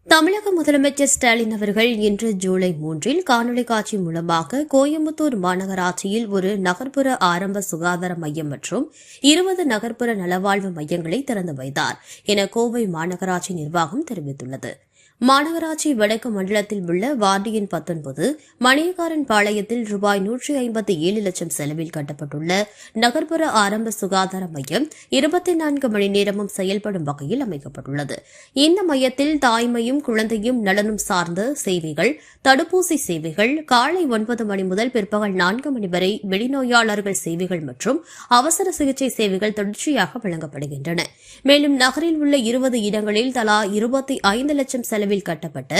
தமிழக முதலமைச்சர் ஸ்டாலின் அவர்கள் இன்று ஜூலை 3 காணொலி காட்சி மூலமாக கோயம்புத்தூர் மாநகராட்சியில் ஒரு நகர்ப்புற ஆரம்ப சுகாதார மையம் மற்றும் 20 நகர்ப்புற நலவாழ்வு மையங்களை திறந்து வைத்தார் என கோவை மாநகராட்சி நிர்வாகம் தெரிவித்துள்ளது. மாநகராட்சி வடக்கு மண்டலத்தில் உள்ள வார்டு எண் 19 மணியக்காரன் பாளையத்தில் ரூபாய் 157 லட்சம் செலவில் கட்டப்பட்டுள்ள நகர்ப்புற ஆரம்ப சுகாதார மையம் 24 மணி நேரமும் செயல்படும் வகையில் அமைக்கப்பட்டுள்ளது. இந்த மையத்தில் தாய்மையும் குழந்தையும் நலனும் சார்ந்த சேவைகள், தடுப்பூசி சேவைகள், காலை 9 மணி முதல் பிற்பகல் 4 மணி வரை வெளிநோயாளர்கள் சேவைகள் மற்றும் அவசர சிகிச்சை சேவைகள் தொடர்ச்சியாக வழங்கப்படுகின்றன. மேலும் நகரில் உள்ள 20 இடங்களில் தலா 25 லட்சம் செலவில் கட்டப்பட்ட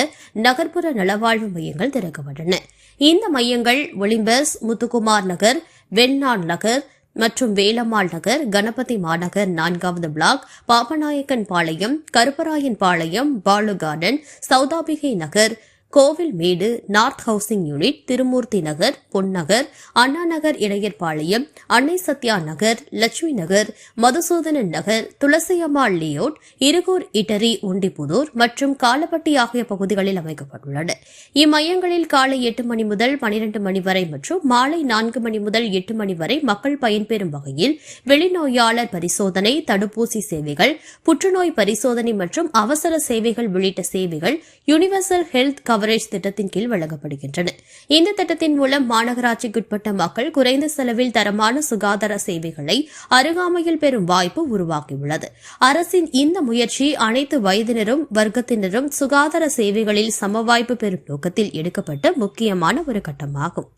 நகர்ப்புற நலவாழ்வு மையங்கள் திறக்கப்பட்டன. இந்த மையங்கள் ஒலிம்பஸ், முத்துக்குமார் நகர், வெண்ணான் நகர் மற்றும் வேலம்மாள் நகர், கணபதி மாநகர் 4வது block, Pappanaicken Palayam, Karuparayan Palayam, Balu garden, Sowdambigai Nagar, Kovilmedu, north housing unit, Thirumoorthy Nagar, Ponnagar, Anna Nagar, Idayarpalayam, Annai Sathya Nagar, Lakshmi Nagar, Madhusudhanan Nagar, Thulasiammal layout, Irugur இட்டரி, ஒண்டிப்புதூர் மற்றும் காலப்பட்டி ஆகிய பகுதிகளில் அமைக்கப்பட்டுள்ளன. இம்மையங்களில் காலை 8 மணி முதல் 12 மணி வரை மற்றும் மாலை 4 மணி முதல் 8 மணி வரை மக்கள் பயன்பெறும் வகையில் வெளிநோயாளர் பரிசோதனை, தடுப்பூசி சேவைகள், புற்றுநோய் பரிசோதனை மற்றும் அவசர சேவைகள் உள்ளிட்ட சேவைகள் யுனிவர்சல் ஹெல்த் கவரேஜ் திட்டத்தின் கீழ் வழங்கப்படுகின்றன. இந்த திட்டத்தின் மூலம் மாநகராட்சிக்குட்பட்ட மக்கள் குறைந்த செலவில் தரமான சுகாதார சேவைகளை அருகாமையில் பெறும் வாய்ப்பு உருவாகியுள்ளது. அரசின் இந்த முயற்சி அனைத்து வயதினரும் வர்க்கத்தினரும் சுகாதார சேவைகளில் சமவாய்ப்பு பெறும் நோக்கத்தில் எடுக்கப்பட்ட முக்கியமான ஒரு கட்டமாகும்.